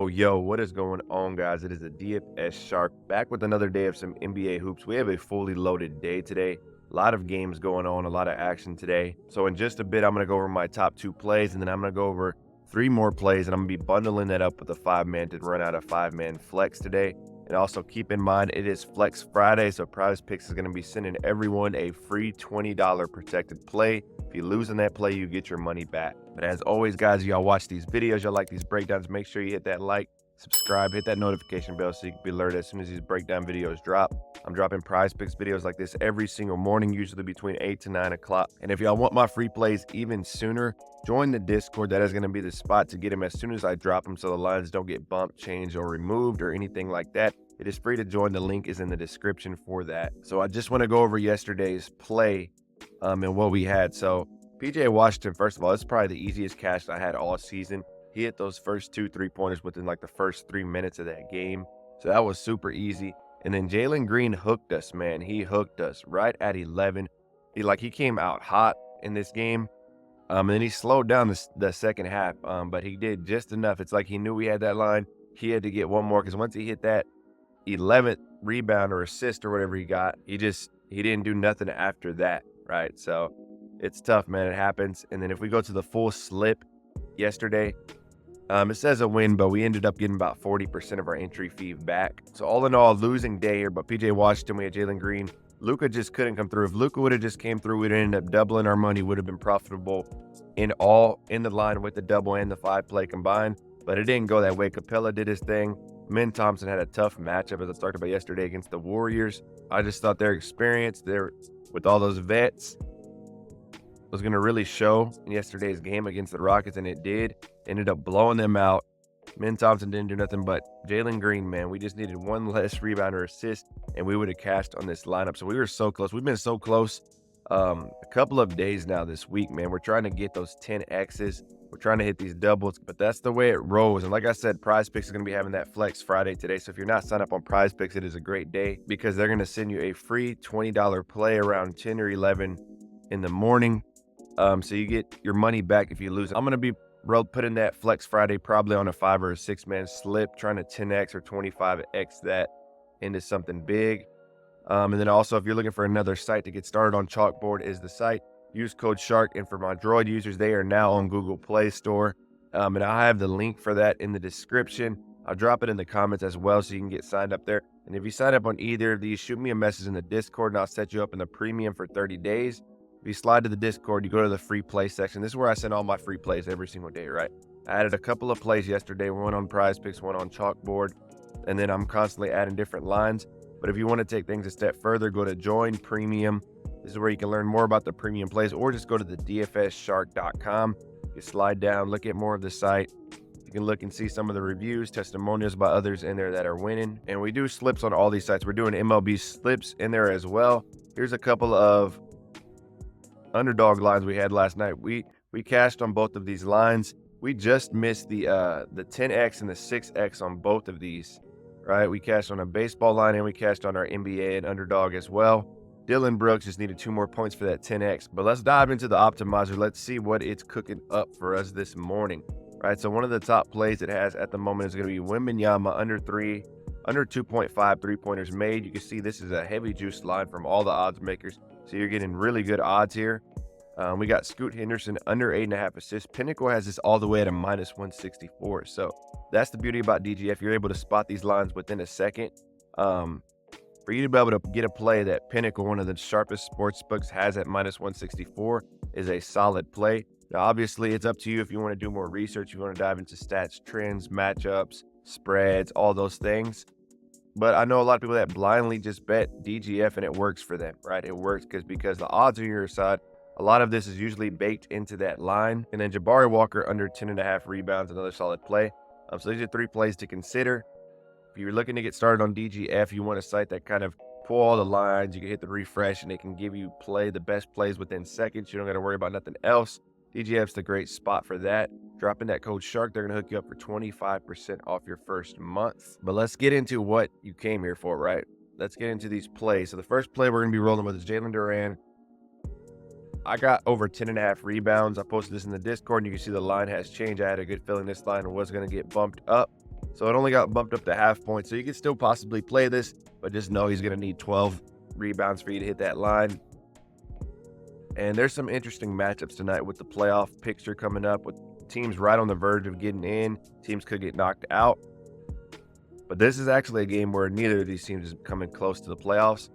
Oh, yo, what is going on, guys? It is the DFS Shark back with another day of some NBA hoops. We have a fully loaded day today. A lot of games going on, a lot of action today. So, in just a bit, I'm going to go over my top two plays, and then I'm going to go over three more plays, and I'm going to be bundling that up with a five-man to run out a five-man flex today. And also keep in mind, it is Flex Friday, so Prizepicks is going to be sending everyone a free $20 protected play. If you lose in that play, you get your money back. But as always, guys, y'all watch these videos, y'all like these breakdowns, make sure you hit that like, subscribe, hit that notification bell so you can be alerted as soon as these breakdown videos drop. I'm dropping Prizepicks videos like this every single morning, usually between 8 to 9 o'clock. And if y'all want my free plays even sooner, join the Discord. That is going to be the spot to get them as soon as I drop them so the lines don't get bumped, changed, or removed or anything like that. It is free to join. The link is in the description for that. So I just want to go over yesterday's play and what we had. So PJ Washington, first of all, it's probably the easiest catch I had all season. He hit those first 2 3-pointers within like the first 3 minutes of that game. So that was super easy. And then Jalen Green hooked us, man. He hooked us right at 11. He came out hot in this game. And then he slowed down the second half. But he did just enough. It's like he knew we had that line. He had to get one more because once he hit that 11th rebound or assist or whatever he got, he didn't do nothing after that, right? So it's tough, man. It happens. And then if we go to the full slip yesterday, it says a win, but we ended up getting about 40% of our entry fee back. So all in all, losing day here. But PJ Washington, we had Jalen Green. Luka just couldn't come through. If Luka would have just came through, we'd end up doubling our money. Would have been profitable in the line with the double and the 5-play combined. But it didn't go that way. Capella did his thing. Min Thompson had a tough matchup, as I talked about yesterday, against the Warriors. I just thought their experience there with all those vets was going to really show in yesterday's game against the Rockets, and it did. Ended up blowing them out. Min Thompson didn't do nothing, but Jalen Green, man, we just needed one less rebound or assist, and we would have cashed on this lineup. So we were so close. We've been so close a couple of days now this week, man. We're trying to get those 10Xs. We're trying to hit these doubles, but that's the way it rolls. And like I said, Prizepicks is going to be having that Flex Friday today. So if you're not signed up on Prizepicks, it is a great day because they're going to send you a free $20 play around 10 or 11 in the morning. So you get your money back if you lose. I'm going to be putting that Flex Friday probably on a 5 or a 6-man slip, trying to 10X or 25X that into something big. And then also, if you're looking for another site to get started on, CHALKBOARD is the site. Use code SHARK, and for my Droid users, they are now on Google Play Store. And I have the link for that in the description. I'll drop it in the comments as well so you can get signed up there. And if you sign up on either of these, shoot me a message in the Discord, and I'll set you up in the premium for 30 days. If you slide to the Discord, you go to the free play section. This is where I send all my free plays every single day, right? I added a couple of plays yesterday, one on Prizepicks, one on CHALKBOARD, and then I'm constantly adding different lines. But if you want to take things a step further, go to Join Premium. This is where you can learn more about the premium plays, or just go to the dfsshark.com. You slide down, look at more of the site. You can look and see some of the reviews, testimonials by others in there that are winning. And we do slips on all these sites. We're doing MLB slips in there as well. Here's a couple of underdog lines we had last night. We cashed on both of these lines. We just missed the 10X and the 6X on both of these, right? We cashed on a baseball line, and we cashed on our NBA and underdog as well. Dylan Brooks just needed 2 more points for that 10X. But let's dive into the optimizer. Let's see what it's cooking up for us this morning, right? So one of the top plays it has at the moment is going to be Wembanyama under 2.5 3-pointers made. You can see this is a heavy juice line from all the odds makers. So you're getting really good odds here. We got Scoot Henderson under 8.5 assists. Pinnacle has this all the way at a -164. So that's the beauty about DGF. You're able to spot these lines within a second. For you to be able to get a play that Pinnacle, one of the sharpest sports books, has at -164 is a solid play. Now, obviously, it's up to you if you want to do more research. You want to dive into stats, trends, matchups, spreads, all those things. But I know a lot of people that blindly just bet DGF and it works for them, right? It works because the odds are on your side. A lot of this is usually baked into that line. And then Jabari Walker under 10.5 rebounds, another solid play. So these are 3 plays to consider. If you're looking to get started on DGF, you want a site that kind of pull all the lines. You can hit the refresh and it can give you the best plays within seconds. You don't got to worry about nothing else. DGF's the great spot for that. Dropping that code SHARK, they're going to hook you up for 25% off your first month. But let's get into what you came here for, right? Let's get into these plays. So the first play we're going to be rolling with is Jalen Durant. I got over 10.5 rebounds. I posted this in the Discord, and you can see the line has changed. I had a good feeling this line was going to get bumped up. So it only got bumped up to half point. So you can still possibly play this, but just know he's going to need 12 rebounds for you to hit that line. And there's some interesting matchups tonight with the playoff picture coming up, with teams right on the verge of getting in. Teams could get knocked out. But this is actually a game where neither of these teams is coming close to the playoffs.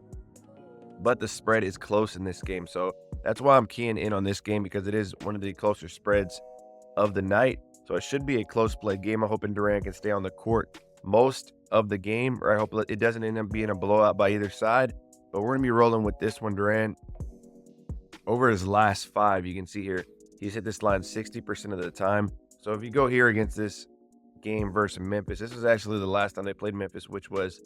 But the spread is close in this game. So that's why I'm keying in on this game, because it is one of the closer spreads of the night. So it should be a close play game. I'm hoping Durant can stay on the court most of the game, or I hope it doesn't end up being a blowout by either side. But we're going to be rolling with this one. Durant, over his last 5, you can see here, he's hit this line 60% of the time. So if you go here against this game versus Memphis, this was actually the last time they played Memphis, which was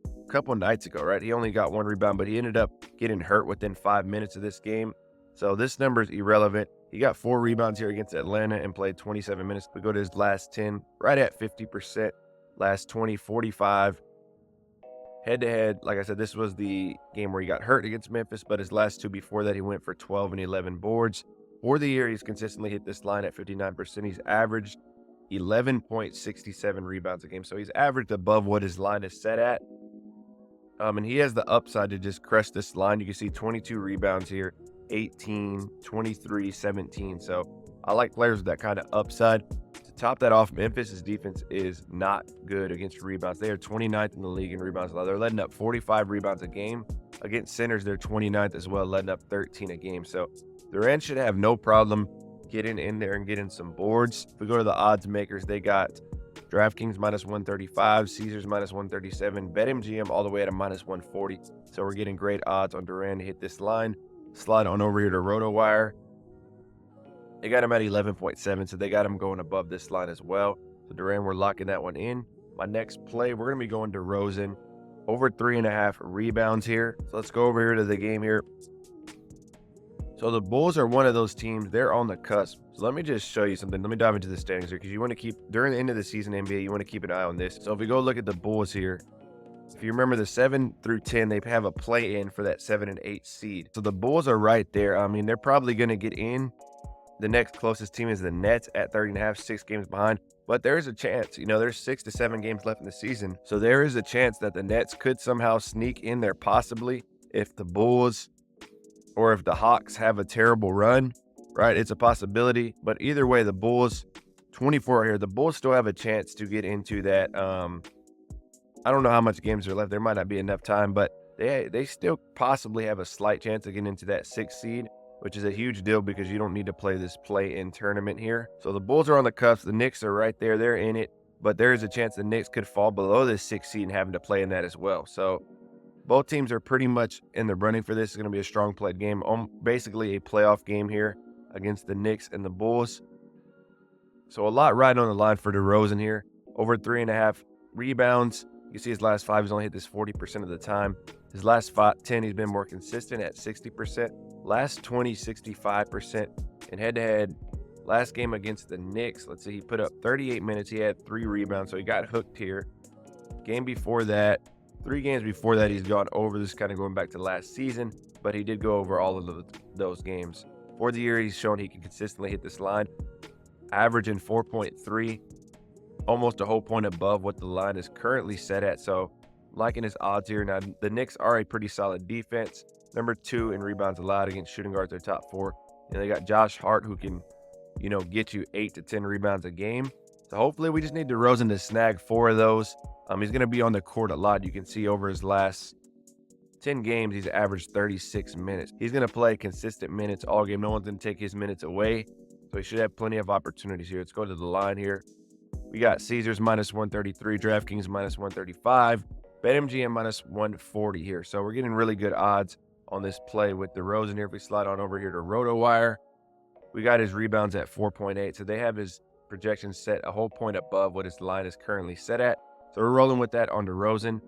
a couple nights ago, right? He only got 1 rebound, but he ended up getting hurt within 5 minutes of this game. So this number is irrelevant. He got 4 rebounds here against Atlanta and played 27 minutes. We go to his last 10, right at 50%. Last 20, 45. Head-to-head, like I said, this was the game where he got hurt against Memphis, but his last 2 before that, he went for 12 and 11 boards. For the year, he's consistently hit this line at 59%. He's averaged 11.67 rebounds a game. So he's averaged above what his line is set at. And he has the upside to just crush this line. You can see 22 rebounds here, 18, 23, 17. So I like players with that kind of upside. To top that off, Memphis' defense is not good against rebounds. They are 29th in the league in rebounds. They're letting up 45 rebounds a game. Against centers, they're 29th as well, letting up 13 a game. So Durant should have no problem getting in there and getting some boards. If we go to the odds makers, they got DraftKings minus 135, Caesars minus 137, BetMGM all the way at a minus 140. So we're getting great odds on Durant to hit this line. Slide on over here to RotoWire. They got him at 11.7, so they got him going above this line as well. So Durant, we're locking that one in. My next play, we're going to be going to DeRozan. Over 3.5 rebounds here. So let's go over here to the game here. So the Bulls are one of those teams, they're on the cusp. So let me just show you something. Let me dive into the standings here, because you want to keep, during the end of the season, NBA, you want to keep an eye on this. So if we go look at the Bulls here, if you remember the 7 through 10, they have a play-in for that 7 and 8 seed. So the Bulls are right there. I mean, they're probably going to get in. The next closest team is the Nets at 30.5, 6 games behind. But there is a chance, you know, there's 6 to 7 games left in the season. So there is a chance that the Nets could somehow sneak in there, possibly, if the Bulls or if the Hawks have a terrible run, right? It's a possibility. But either way, the Bulls, 24 here, the Bulls still have a chance to get into that. I don't know how much games are left. There might not be enough time, but they still possibly have a slight chance of getting into that 6th seed, which is a huge deal because you don't need to play this play-in tournament here. So the Bulls are on the cusp. The Knicks are right there. They're in it. But there is a chance the Knicks could fall below this 6th seed and having to play in that as well. So both teams are pretty much in the running for this. It's going to be a strong played game. Basically a playoff game here against the Knicks and the Bulls. So a lot riding on the line for DeRozan here. Over 3.5 rebounds. You can see his last 5, he's only hit this 40% of the time. His last 10, he's been more consistent at 60%. Last 20, 65%. And head-to-head, last game against the Knicks, let's see, he put up 38 minutes. He had 3 rebounds, so he got hooked here. Game before that, 3 games before that, he's gone over. This is kind of going back to last season, but he did go over all of those games. For the year, he's shown he can consistently hit this line, averaging 4.3, almost a whole point above what the line is currently set at. So liking his odds here. Now, the Knicks are a pretty solid defense. Number 2 in rebounds allowed against shooting guards. They're top 4. And they got Josh Hart, who can, you know, get you 8 to 10 rebounds a game. So hopefully we just need DeRozan to snag 4 of those. He's going to be on the court a lot. You can see over his last 10 games, he's averaged 36 minutes. He's going to play consistent minutes all game. No one's going to take his minutes away. So he should have plenty of opportunities here. Let's go to the line here. We got Caesars minus 133, DraftKings minus 135, BetMGM minus 140 here. So we're getting really good odds on this play with DeRozan here. If we slide on over here to RotoWire, we got his rebounds at 4.8. So they have his projections set a whole point above what his line is currently set at. So we're rolling with that on DeRozan.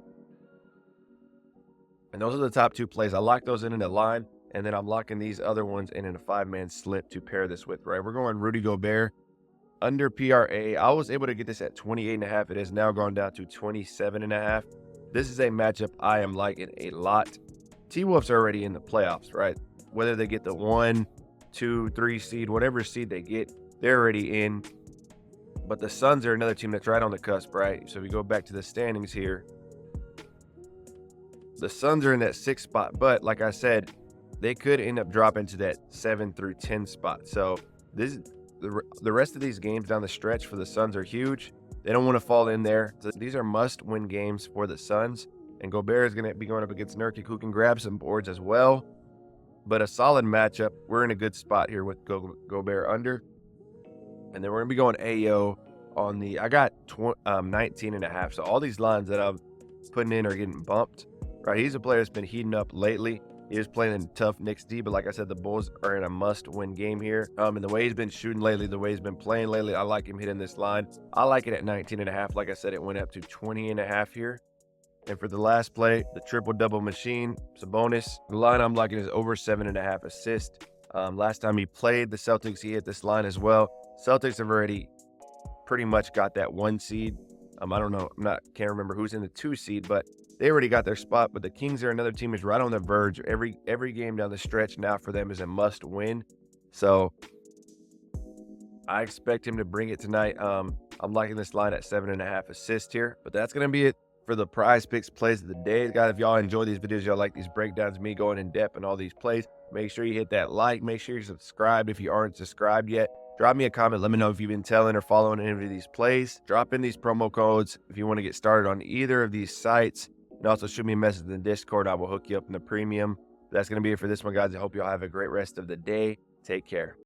And those are the top 2 plays. I lock those in a line, and then I'm locking these other ones in a 5-man slip to pair this with, right? We're going Rudy Gobert under PRA. I was able to get this at 28.5. It has now gone down to 27.5. This is a matchup I am liking a lot. T-Wolves are already in the playoffs, right? Whether they get the 1, 2, 3 seed, whatever seed they get, they're already in. But the Suns are another team that's right on the cusp, right? So we go back to the standings here. The Suns are in that 6th spot, but like I said, they could end up dropping to that 7 through 10 spot. So the rest of these games down the stretch for the Suns are huge. They don't want to fall in there. So these are must-win games for the Suns. And Gobert is going to be going up against Nurkic, who can grab some boards as well. But a solid matchup. We're in a good spot here with Gobert under. And then we're going to be going AO on the, I got 19.5. So all these lines that I'm putting in are getting bumped. Right, he's a player that's been heating up lately. He is playing in tough Knicks D, but like I said, the Bulls are in a must-win game here. And the way he's been shooting lately, the way he's been playing lately, I like him hitting this line. I like it at 19.5. Like I said, it went up to 20.5 here. And for the last play, the triple-double machine, Sabonis. The line I'm liking is over 7.5 assists. Last time he played the Celtics, he hit this line as well. Celtics have already pretty much got that 1 seed. I don't know, can't remember who's in the 2 seed, but they already got their spot. But the Kings are another team who's right on the verge. Every game down the stretch now for them is a must win. So I expect him to bring it tonight. I'm liking this line at 7.5 assists here. But that's going to be it for the Prizepicks plays of the day. Guys, if y'all enjoy these videos, y'all like these breakdowns, me going in depth and all these plays, make sure you hit that like. Make sure you subscribe if you aren't subscribed yet. Drop me a comment. Let me know if you've been telling or following any of these plays. Drop in these promo codes if you want to get started on either of these sites. And also shoot me a message in the Discord. I will hook you up in the premium. That's going to be it for this one, guys. I hope y'all have a great rest of the day. Take care.